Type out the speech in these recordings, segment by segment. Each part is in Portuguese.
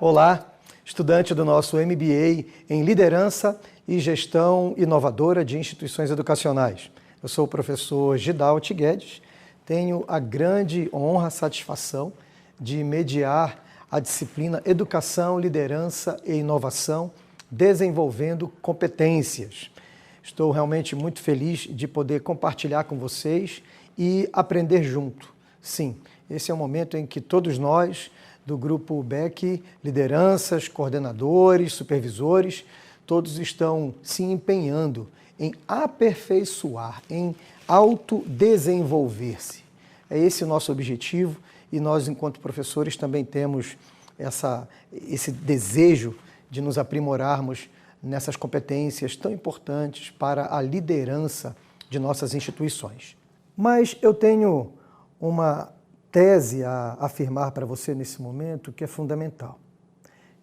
Olá, estudante do nosso MBA em Liderança e Gestão Inovadora de Instituições Educacionais. Eu sou o professor Gidalt Guedes, tenho a grande honra, satisfação de mediar a disciplina Educação, Liderança e Inovação, desenvolvendo competências. Estou realmente muito feliz de poder compartilhar com vocês e aprender junto. Sim, esse é o momento em que todos nós, do grupo BEC, lideranças, coordenadores, supervisores, todos estão se empenhando em aperfeiçoar, em autodesenvolver-se. É esse o nosso objetivo e nós, enquanto professores, também temos esse desejo de nos aprimorarmos nessas competências tão importantes para a liderança de nossas instituições. Mas eu tenho uma tese a afirmar para você nesse momento que é fundamental.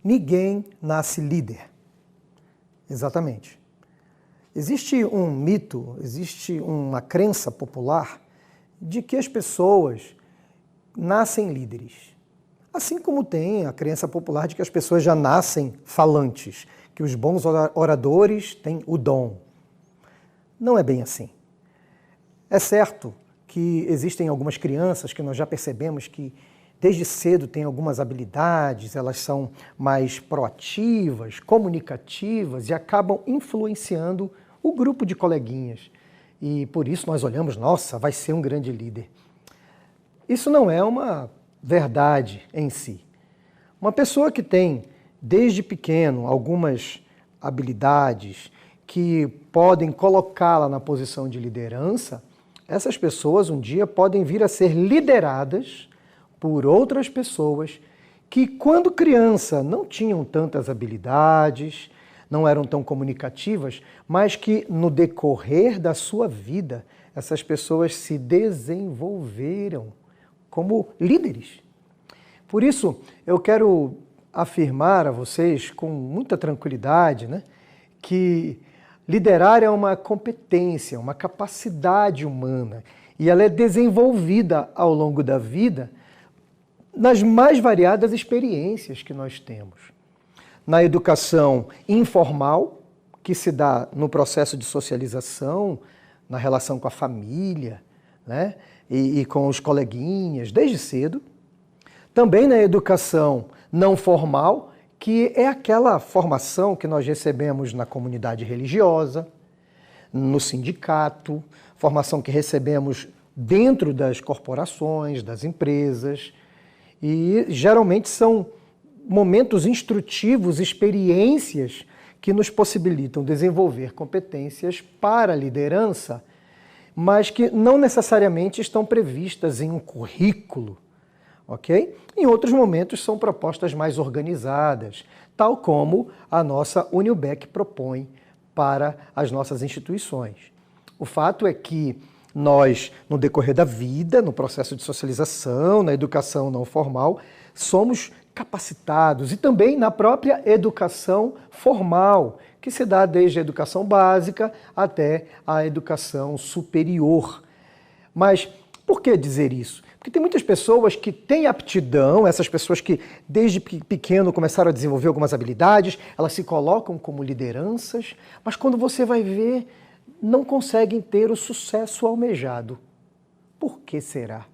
Ninguém nasce líder. Exatamente. Existe um mito, existe uma crença popular de que as pessoas nascem líderes. Assim como tem a crença popular de que as pessoas já nascem falantes, que os bons oradores têm o dom. Não é bem assim. É certo que existem algumas crianças que nós já percebemos que desde cedo têm algumas habilidades, elas são mais proativas, comunicativas e acabam influenciando o grupo de coleguinhas. E por isso nós olhamos, nossa, vai ser um grande líder. Isso não é uma verdade em si. Uma pessoa que tem, desde pequeno, algumas habilidades que podem colocá-la na posição de liderança, essas pessoas um dia podem vir a ser lideradas por outras pessoas que, quando criança, não tinham tantas habilidades, não eram tão comunicativas, mas que no decorrer da sua vida, essas pessoas se desenvolveram como líderes. Por isso, eu quero afirmar a vocês com muita tranquilidade, que liderar é uma competência, uma capacidade humana e ela é desenvolvida ao longo da vida nas mais variadas experiências que nós temos. Na educação informal, que se dá no processo de socialização, na relação com a família, e com os coleguinhas, desde cedo. Também na educação não formal, que é aquela formação que nós recebemos na comunidade religiosa, no sindicato, formação que recebemos dentro das corporações, das empresas, e geralmente são momentos instrutivos, experiências que nos possibilitam desenvolver competências para a liderança, mas que não necessariamente estão previstas em um currículo, ok? Em outros momentos são propostas mais organizadas, tal como a nossa UniOBEC propõe para as nossas instituições. O fato é que nós, no decorrer da vida, no processo de socialização, na educação não formal, somos capacitados e também na própria educação formal, que se dá desde a educação básica até a educação superior. Mas por que dizer isso? Porque tem muitas pessoas que têm aptidão, essas pessoas que desde pequeno começaram a desenvolver algumas habilidades, elas se colocam como lideranças, mas quando você vai ver, não conseguem ter o sucesso almejado. Por que será?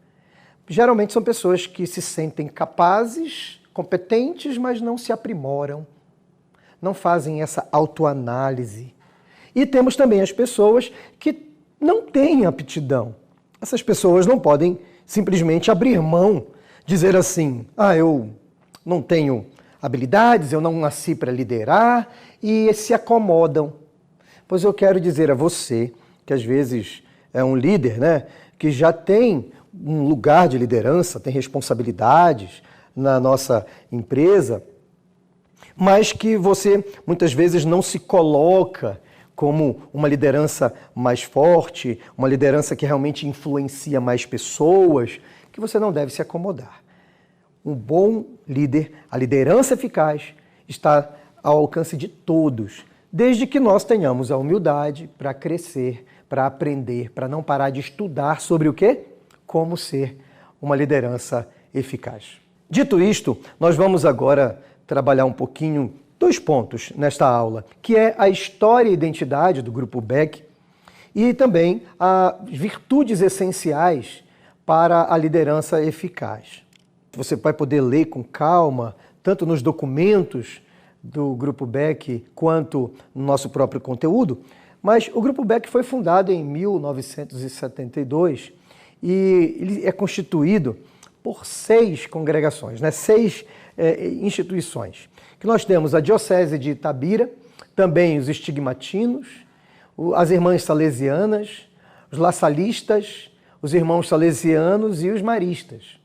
Geralmente são pessoas que se sentem capazes, competentes, mas não se aprimoram, não fazem essa autoanálise. E temos também as pessoas que não têm aptidão. Essas pessoas não podem simplesmente abrir mão, dizer assim, eu não tenho habilidades, eu não nasci para liderar, e se acomodam. Pois eu quero dizer a você, que às vezes é um líder, que já tem um lugar de liderança, tem responsabilidades na nossa empresa, mas que você muitas vezes não se coloca como uma liderança mais forte, uma liderança que realmente influencia mais pessoas, que você não deve se acomodar. Um bom líder, a liderança eficaz, está ao alcance de todos, desde que nós tenhamos a humildade para crescer, para aprender, para não parar de estudar sobre o quê? Como ser uma liderança eficaz. Dito isto, nós vamos agora trabalhar um pouquinho 2 pontos nesta aula, que é a história e identidade do Grupo Beck e também as virtudes essenciais para a liderança eficaz. Você vai poder ler com calma, tanto nos documentos do Grupo Beck quanto no nosso próprio conteúdo, mas o Grupo Beck foi fundado em 1972 e ele é constituído por 6 congregações, 6 instituições. Que nós temos a Diocese de Itabira, também os estigmatinos, as Irmãs Salesianas, os laçalistas, os Irmãos Salesianos e os maristas.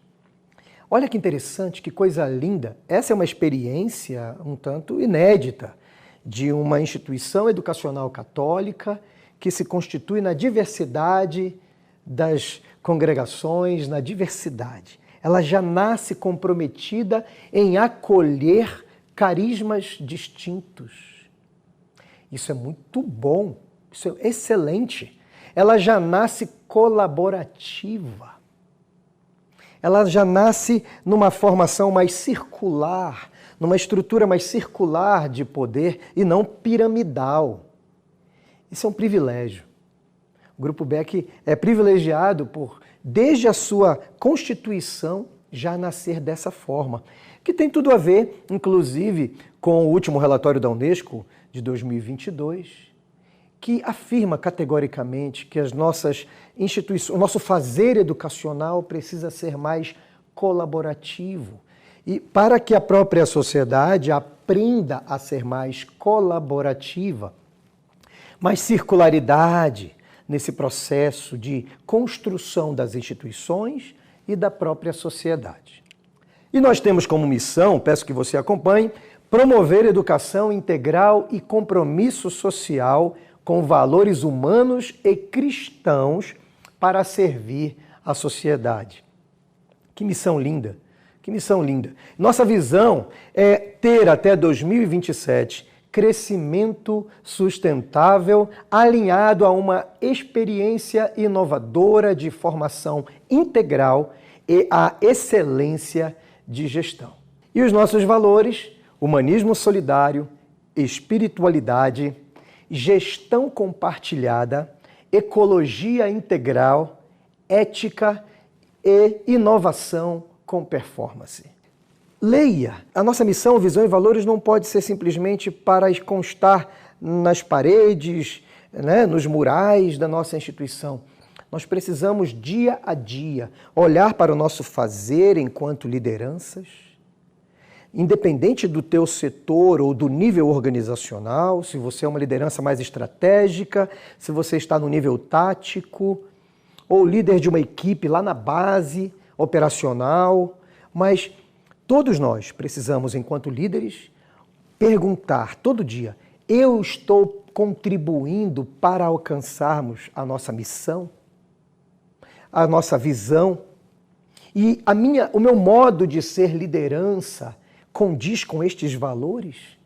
Olha que interessante, que coisa linda. Essa é uma experiência um tanto inédita de uma instituição educacional católica que se constitui na diversidade das congregações, na diversidade. Ela já nasce comprometida em acolher carismas distintos. Isso é muito bom, isso é excelente. Ela já nasce colaborativa. Ela já nasce numa formação mais circular, numa estrutura mais circular de poder e não piramidal. Isso é um privilégio. O Grupo Beck é privilegiado por, desde a sua constituição, já nascer dessa forma, que tem tudo a ver, inclusive, com o último relatório da Unesco de 2022, que afirma categoricamente que as nossas instituições, o nosso fazer educacional precisa ser mais colaborativo. E para que a própria sociedade aprenda a ser mais colaborativa, mais circularidade nesse processo de construção das instituições e da própria sociedade. E nós temos como missão, peço que você acompanhe, promover educação integral e compromisso social com valores humanos e cristãos para servir a sociedade. Que missão linda, que missão linda. Nossa visão é ter até 2027 crescimento sustentável alinhado a uma experiência inovadora de formação integral e a excelência de gestão. E os nossos valores, humanismo solidário, espiritualidade, gestão compartilhada, ecologia integral, ética e inovação com performance. Leia! A nossa missão, visão e valores não pode ser simplesmente para constar nas paredes, nos murais da nossa instituição. Nós precisamos, dia a dia, olhar para o nosso fazer enquanto lideranças, independente do teu setor ou do nível organizacional, se você é uma liderança mais estratégica, se você está no nível tático, ou líder de uma equipe lá na base operacional, mas todos nós precisamos, enquanto líderes, perguntar todo dia: eu estou contribuindo para alcançarmos a nossa missão, a nossa visão? E o meu modo de ser liderança condiz com estes valores?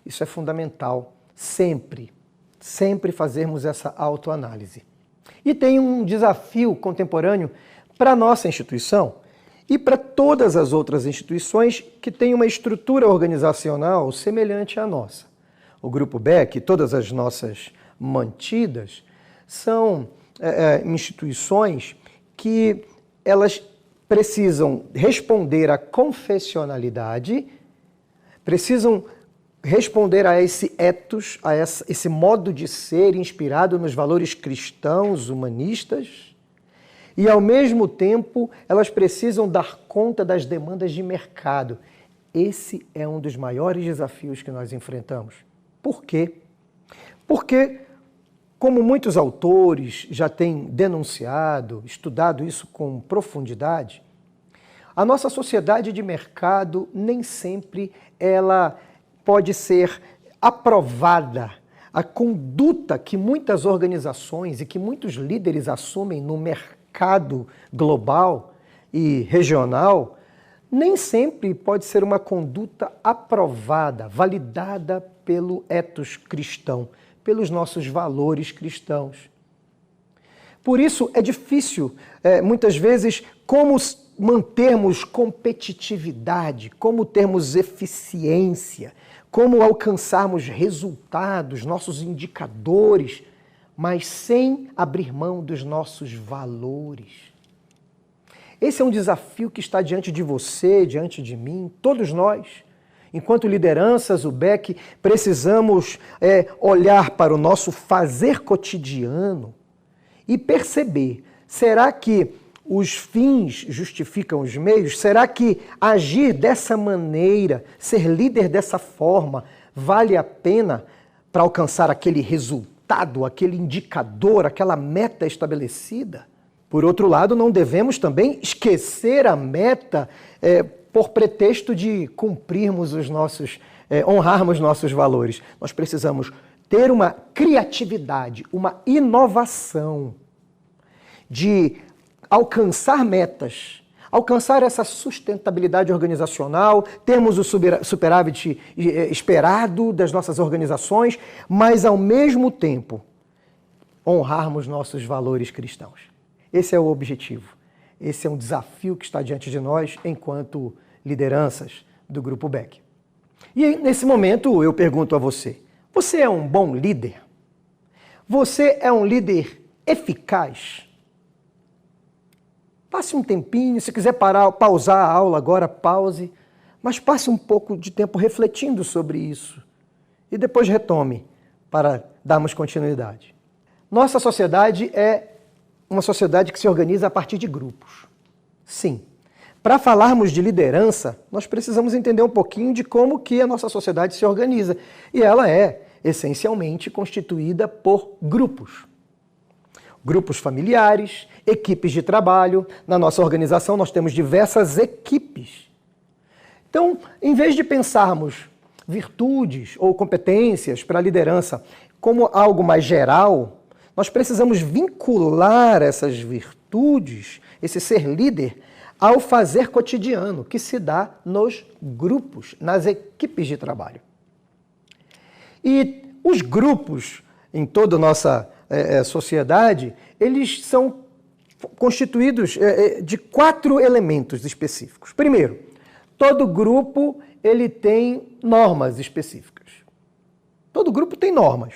Isso é fundamental, sempre fazermos essa autoanálise. E tem um desafio contemporâneo para a nossa instituição e para todas as outras instituições que têm uma estrutura organizacional semelhante à nossa. O Grupo Beck, todas as nossas mantidas, são instituições que elas precisam responder à confessionalidade, precisam responder a esse ethos, a esse modo de ser inspirado nos valores cristãos, humanistas, e ao mesmo tempo elas precisam dar conta das demandas de mercado. Esse é um dos maiores desafios que nós enfrentamos. Por quê? Porque, como muitos autores já têm denunciado, estudado isso com profundidade, a nossa sociedade de mercado nem sempre ela pode ser aprovada. A conduta que muitas organizações e que muitos líderes assumem no mercado global e regional nem sempre pode ser uma conduta aprovada, validada pelo ethos cristão, pelos nossos valores cristãos. Por isso é difícil, muitas vezes, como mantermos competitividade, como termos eficiência, como alcançarmos resultados, nossos indicadores, mas sem abrir mão dos nossos valores. Esse é um desafio que está diante de você, diante de mim, todos nós. Enquanto lideranças, o BEC, precisamos olhar para o nosso fazer cotidiano e perceber, será que os fins justificam os meios? Será que agir dessa maneira, ser líder dessa forma, vale a pena para alcançar aquele resultado, aquele indicador, aquela meta estabelecida? Por outro lado, não devemos também esquecer a meta por pretexto de cumprirmos os nossos, honrarmos nossos valores. Nós precisamos ter uma criatividade, uma inovação de alcançar metas, alcançar essa sustentabilidade organizacional, termos o superávit esperado das nossas organizações, mas ao mesmo tempo honrarmos nossos valores cristãos. Esse é o objetivo. Esse é um desafio que está diante de nós enquanto lideranças do Grupo BEC. E nesse momento eu pergunto a você, você é um bom líder? Você é um líder eficaz? Passe um tempinho, se quiser pausar a aula agora, pause, mas passe um pouco de tempo refletindo sobre isso e depois retome para darmos continuidade. Nossa sociedade é uma sociedade que se organiza a partir de grupos. Sim. Para falarmos de liderança, nós precisamos entender um pouquinho de como que a nossa sociedade se organiza. E ela é, essencialmente, constituída por grupos. Grupos familiares, equipes de trabalho. Na nossa organização, nós temos diversas equipes. Então, em vez de pensarmos virtudes ou competências para a liderança como algo mais geral, nós precisamos vincular essas virtudes, esse ser líder, ao fazer cotidiano, que se dá nos grupos, nas equipes de trabalho. E os grupos, em toda a nossa sociedade, eles são constituídos de 4 elementos específicos. Primeiro, todo grupo ele tem normas específicas. Todo grupo tem normas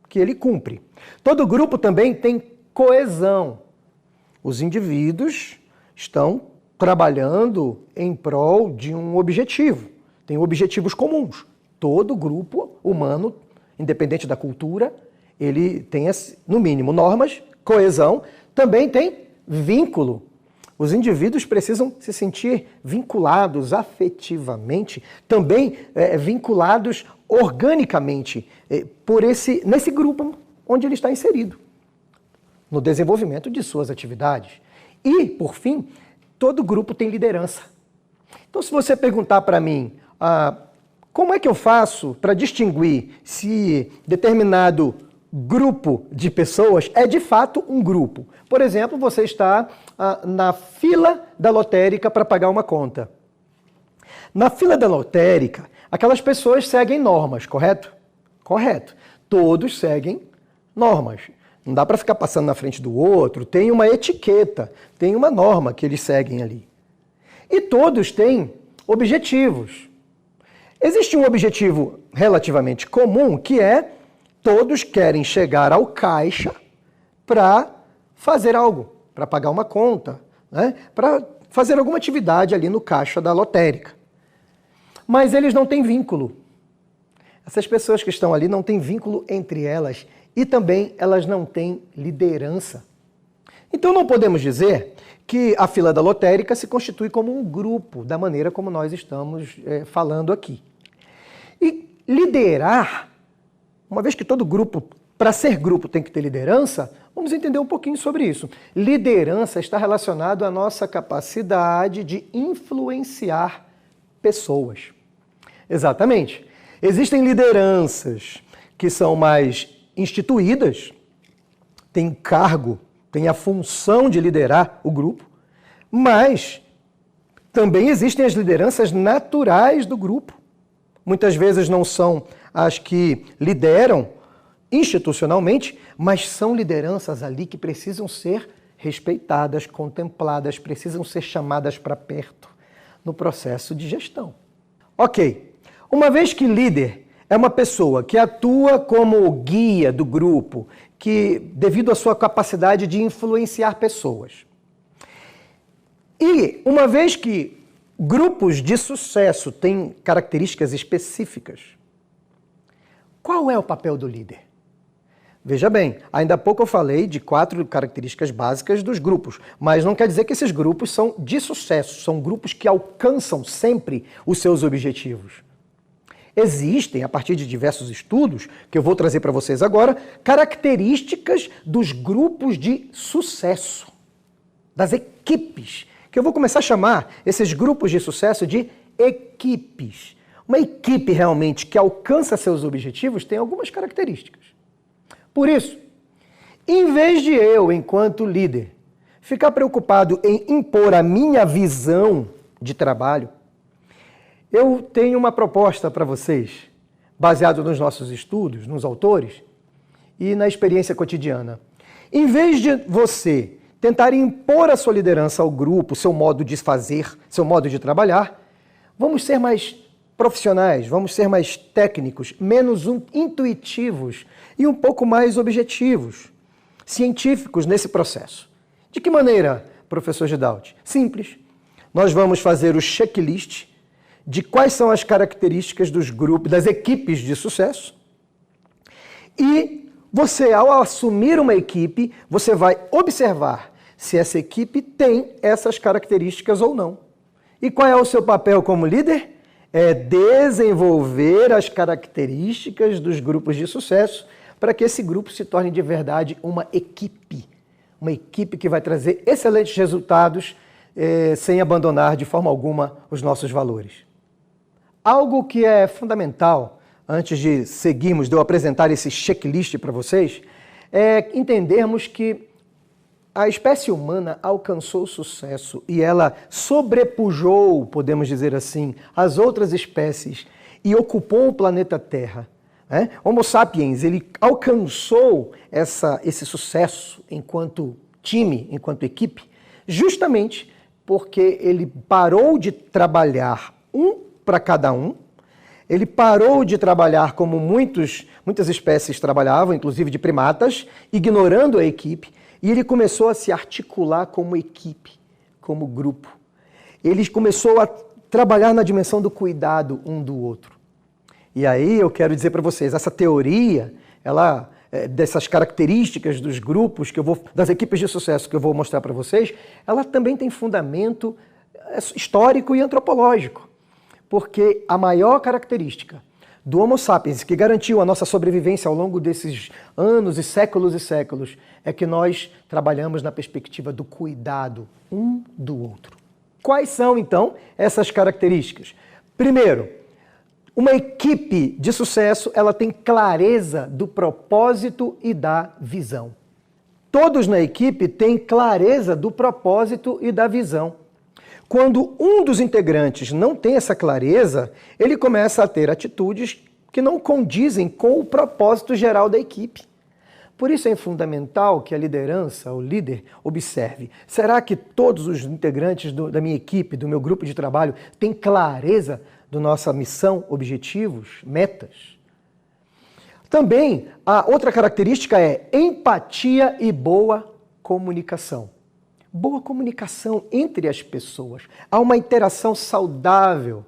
que ele cumpre. Todo grupo também tem coesão. Os indivíduos estão trabalhando em prol de um objetivo. Tem objetivos comuns. Todo grupo humano, independente da cultura, ele tem, no mínimo, normas, coesão, também tem vínculo. Os indivíduos precisam se sentir vinculados afetivamente, também vinculados organicamente nesse grupo onde ele está inserido, no desenvolvimento de suas atividades. E, por fim, todo grupo tem liderança. Então, se você perguntar para mim, como é que eu faço para distinguir se determinado grupo de pessoas é de fato um grupo? Por exemplo, você está na fila da lotérica para pagar uma conta. Na fila da lotérica, aquelas pessoas seguem normas, correto? Correto. Todos seguem normas. Não dá para ficar passando na frente do outro, tem uma etiqueta, tem uma norma que eles seguem ali. E todos têm objetivos. Existe um objetivo relativamente comum, que é todos querem chegar ao caixa para fazer algo, para pagar uma conta, né? Para fazer alguma atividade ali no caixa da lotérica. Mas eles não têm vínculo. Essas pessoas que estão ali não têm vínculo entre elas e também elas não têm liderança. Então não podemos dizer que a fila da lotérica se constitui como um grupo, da maneira como nós estamos falando aqui. E liderar, uma vez que todo grupo, para ser grupo, tem que ter liderança, vamos entender um pouquinho sobre isso. Liderança está relacionado à nossa capacidade de influenciar pessoas. Exatamente. Existem lideranças que são mais instituídas, têm cargo, têm a função de liderar o grupo, mas também existem as lideranças naturais do grupo. Muitas vezes não são as que lideram institucionalmente, mas são lideranças ali que precisam ser respeitadas, contempladas, precisam ser chamadas para perto no processo de gestão. Ok, uma vez que líder é uma pessoa que atua como guia do grupo, que devido à sua capacidade de influenciar pessoas. E uma vez que grupos de sucesso têm características específicas, qual é o papel do líder? Veja bem, ainda há pouco eu falei de 4 características básicas dos grupos, mas não quer dizer que esses grupos são de sucesso, são grupos que alcançam sempre os seus objetivos. Existem, a partir de diversos estudos, que eu vou trazer para vocês agora, características dos grupos de sucesso, das equipes, que eu vou começar a chamar esses grupos de sucesso de equipes. Uma equipe realmente que alcança seus objetivos tem algumas características. Por isso, em vez de eu, enquanto líder, ficar preocupado em impor a minha visão de trabalho, eu tenho uma proposta para vocês, baseado nos nossos estudos, nos autores e na experiência cotidiana. Em vez de você tentar impor a sua liderança ao grupo, seu modo de fazer, seu modo de trabalhar, vamos ser mais profissionais, vamos ser mais técnicos, menos intuitivos e um pouco mais objetivos, científicos nesse processo. De que maneira, professor Gidaldi? Simples. Nós vamos fazer o checklist de quais são as características dos grupos, das equipes de sucesso. E você, ao assumir uma equipe, você vai observar se essa equipe tem essas características ou não. E qual é o seu papel como líder? É desenvolver as características dos grupos de sucesso para que esse grupo se torne de verdade uma equipe que vai trazer excelentes resultados sem abandonar de forma alguma os nossos valores. Algo que é fundamental, antes de seguirmos, de eu apresentar esse checklist para vocês, é entendermos que a espécie humana alcançou sucesso e ela sobrepujou, podemos dizer assim, as outras espécies e ocupou o planeta Terra. Homo sapiens, ele alcançou esse sucesso enquanto time, enquanto equipe, justamente porque ele parou de trabalhar um para cada um, ele parou de trabalhar como muitas espécies trabalhavam, inclusive de primatas, ignorando a equipe, e ele começou a se articular como equipe, como grupo. Ele começou a trabalhar na dimensão do cuidado um do outro. E aí eu quero dizer para vocês, essa teoria, dessas características dos grupos, das equipes de sucesso que eu vou mostrar para vocês, ela também tem fundamento histórico e antropológico. Porque a maior característica do Homo sapiens, que garantiu a nossa sobrevivência ao longo desses anos e séculos, é que nós trabalhamos na perspectiva do cuidado um do outro. Quais são, então, essas características? Primeiro, uma equipe de sucesso, ela tem clareza do propósito e da visão. Todos na equipe têm clareza do propósito e da visão. Quando um dos integrantes não tem essa clareza, ele começa a ter atitudes que não condizem com o propósito geral da equipe. Por isso é fundamental que a liderança, o líder, observe. Será que todos os integrantes da minha equipe, do meu grupo de trabalho, têm clareza da nossa missão, objetivos, metas? Também, a outra característica é empatia e boa comunicação. Boa comunicação entre as pessoas. Há uma interação saudável.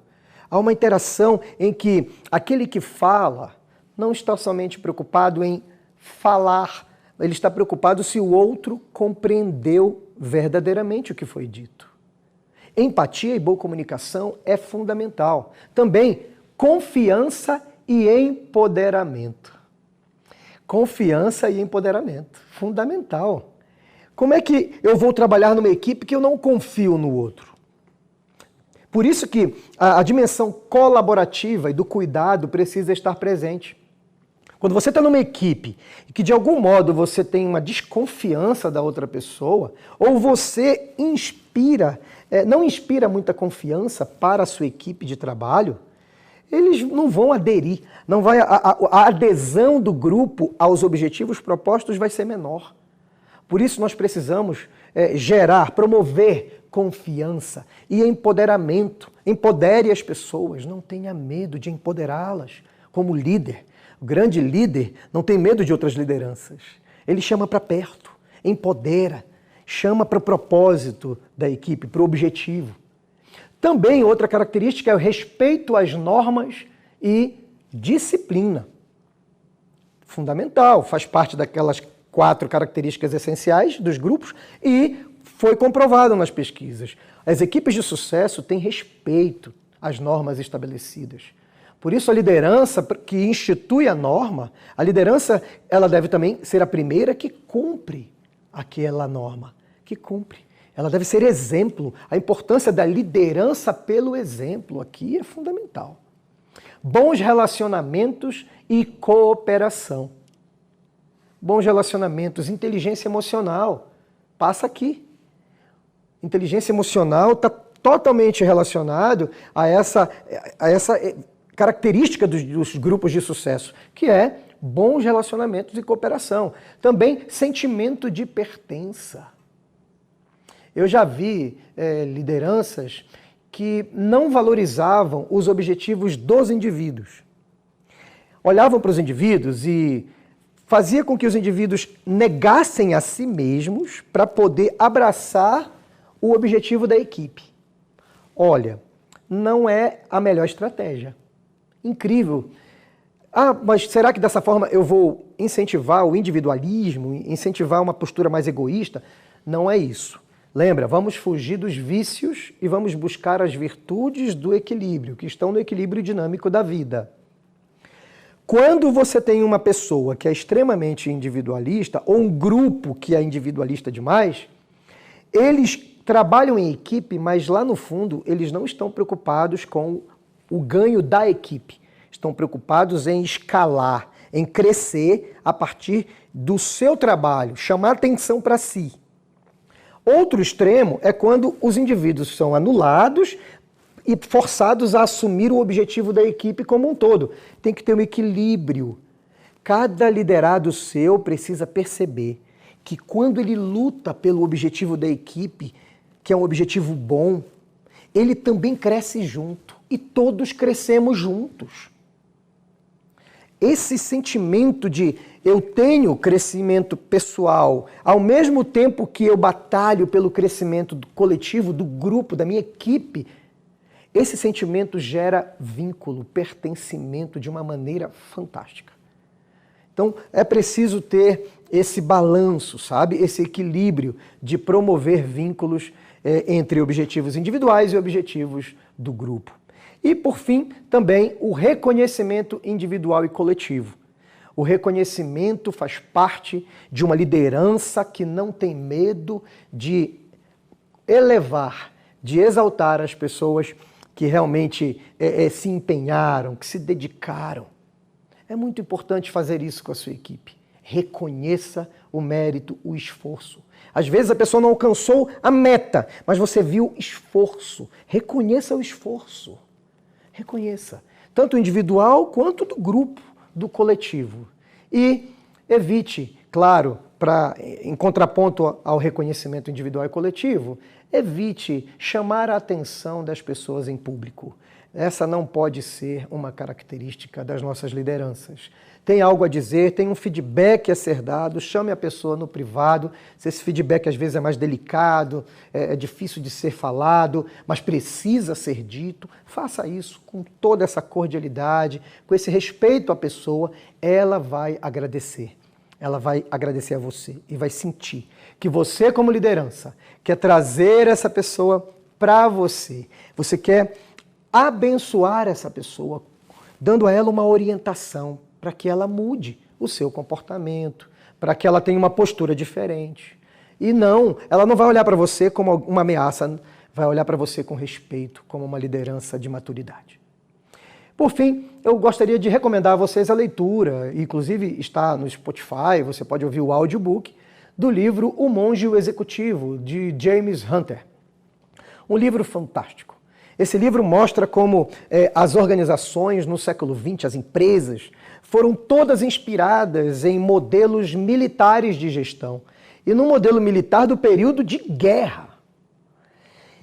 Há uma interação em que aquele que fala não está somente preocupado em falar, ele está preocupado se o outro compreendeu verdadeiramente o que foi dito. Empatia e boa comunicação é fundamental. Também confiança e empoderamento. Confiança e empoderamento, fundamental. Como é que eu vou trabalhar numa equipe que eu não confio no outro? Por isso que a dimensão colaborativa e do cuidado precisa estar presente. Quando você está numa equipe e que de algum modo você tem uma desconfiança da outra pessoa, ou você não inspira muita confiança para a sua equipe de trabalho, eles não vão aderir. A adesão do grupo aos objetivos propostos vai ser menor. Por isso nós precisamos gerar, promover confiança e empoderamento. Empodere as pessoas, não tenha medo de empoderá-las como líder. O grande líder não tem medo de outras lideranças. Ele chama para perto, empodera, chama para o propósito da equipe, para o objetivo. Também outra característica é o respeito às normas e disciplina. Fundamental, faz parte daquelas 4 características essenciais dos grupos e foi comprovado nas pesquisas. As equipes de sucesso têm respeito às normas estabelecidas. Por isso a liderança que institui a norma, a liderança ela deve também ser a primeira que cumpre aquela norma, que cumpre. Ela deve ser exemplo. A importância da liderança pelo exemplo aqui é fundamental. Bons relacionamentos e cooperação. Bons relacionamentos, inteligência emocional, passa aqui. Inteligência emocional está totalmente relacionado a essa característica dos grupos de sucesso, que é bons relacionamentos e cooperação. Também sentimento de pertença. Eu já vi lideranças que não valorizavam os objetivos dos indivíduos. Olhavam para os indivíduos e fazia com que os indivíduos negassem a si mesmos para poder abraçar o objetivo da equipe. Olha, não é a melhor estratégia. Incrível. Ah, mas será que dessa forma eu vou incentivar o individualismo, incentivar uma postura mais egoísta? Não é isso. Lembra, vamos fugir dos vícios e vamos buscar as virtudes do equilíbrio, que estão no equilíbrio dinâmico da vida. Quando você tem uma pessoa que é extremamente individualista, ou um grupo que é individualista demais, eles trabalham em equipe, mas lá no fundo eles não estão preocupados com o ganho da equipe. Estão preocupados em escalar, em crescer a partir do seu trabalho, chamar atenção para si. Outro extremo é quando os indivíduos são anulados e forçados a assumir o objetivo da equipe como um todo. Tem que ter um equilíbrio. Cada liderado seu precisa perceber que quando ele luta pelo objetivo da equipe, que é um objetivo bom, ele também cresce junto e todos crescemos juntos. Esse sentimento de eu tenho crescimento pessoal, ao mesmo tempo que eu batalho pelo crescimento do coletivo, do grupo, da minha equipe, esse sentimento gera vínculo, pertencimento de uma maneira fantástica. Então, é preciso ter esse balanço, sabe? Esse equilíbrio de promover vínculos entre objetivos individuais e objetivos do grupo. E, por fim, também o reconhecimento individual e coletivo. O reconhecimento faz parte de uma liderança que não tem medo de elevar, de exaltar as pessoas que realmente se empenharam, que se dedicaram. É muito importante fazer isso com a sua equipe. Reconheça o mérito, o esforço. Às vezes a pessoa não alcançou a meta, mas você viu esforço. Reconheça o esforço. Reconheça, tanto o individual quanto do grupo, do coletivo. E evite, claro, em contraponto ao reconhecimento individual e coletivo, evite chamar a atenção das pessoas em público. Essa não pode ser uma característica das nossas lideranças. Tem algo a dizer, tem um feedback a ser dado, chame a pessoa no privado. Se esse feedback às vezes é mais delicado, é difícil de ser falado, mas precisa ser dito, faça isso com toda essa cordialidade, com esse respeito à pessoa, ela vai agradecer. Ela vai agradecer a você e vai sentir que você, como liderança, quer trazer essa pessoa para você. Você quer abençoar essa pessoa, dando a ela uma orientação para que ela mude o seu comportamento, para que ela tenha uma postura diferente. E não, ela não vai olhar para você como uma ameaça, vai olhar para você com respeito, como uma liderança de maturidade. Por fim, eu gostaria de recomendar a vocês a leitura, inclusive está no Spotify, você pode ouvir o audiobook, do livro O Monge e o Executivo, de James Hunter. Um livro fantástico. Esse livro mostra como as organizações no século XX, as empresas, foram todas inspiradas em modelos militares de gestão. e no modelo militar do período de guerra.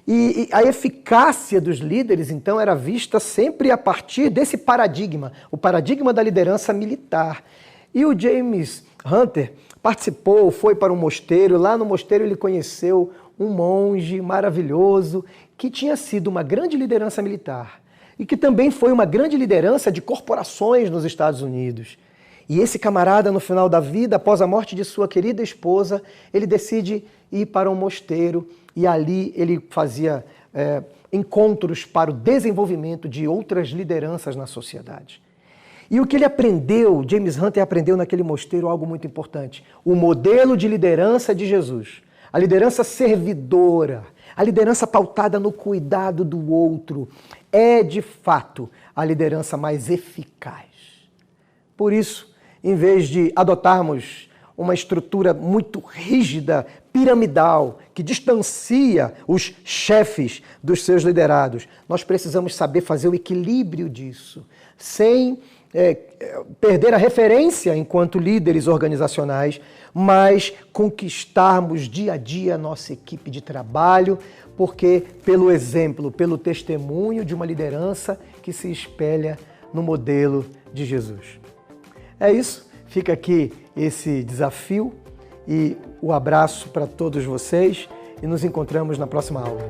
E a eficácia dos líderes, então, era vista sempre a partir desse paradigma, o paradigma da liderança militar. E o James Hunter participou, foi para um mosteiro, lá no mosteiro ele conheceu um monge maravilhoso que tinha sido uma grande liderança militar e que também foi uma grande liderança de corporações nos Estados Unidos. E esse camarada, no final da vida, após a morte de sua querida esposa, ele decide ir para um mosteiro e ali ele fazia encontros para o desenvolvimento de outras lideranças na sociedade. E o que ele aprendeu, James Hunter aprendeu naquele mosteiro algo muito importante: o modelo de liderança de Jesus, a liderança servidora, a liderança pautada no cuidado do outro, é de fato a liderança mais eficaz. Por isso, em vez de adotarmos uma estrutura muito rígida, piramidal, que distancia os chefes dos seus liderados, nós precisamos saber fazer o equilíbrio disso, sem perder a referência enquanto líderes organizacionais, mas conquistarmos dia a dia a nossa equipe de trabalho, porque pelo exemplo, pelo testemunho de uma liderança que se espelha no modelo de Jesus. É isso, fica aqui esse desafio e o abraço para todos vocês e nos encontramos na próxima aula.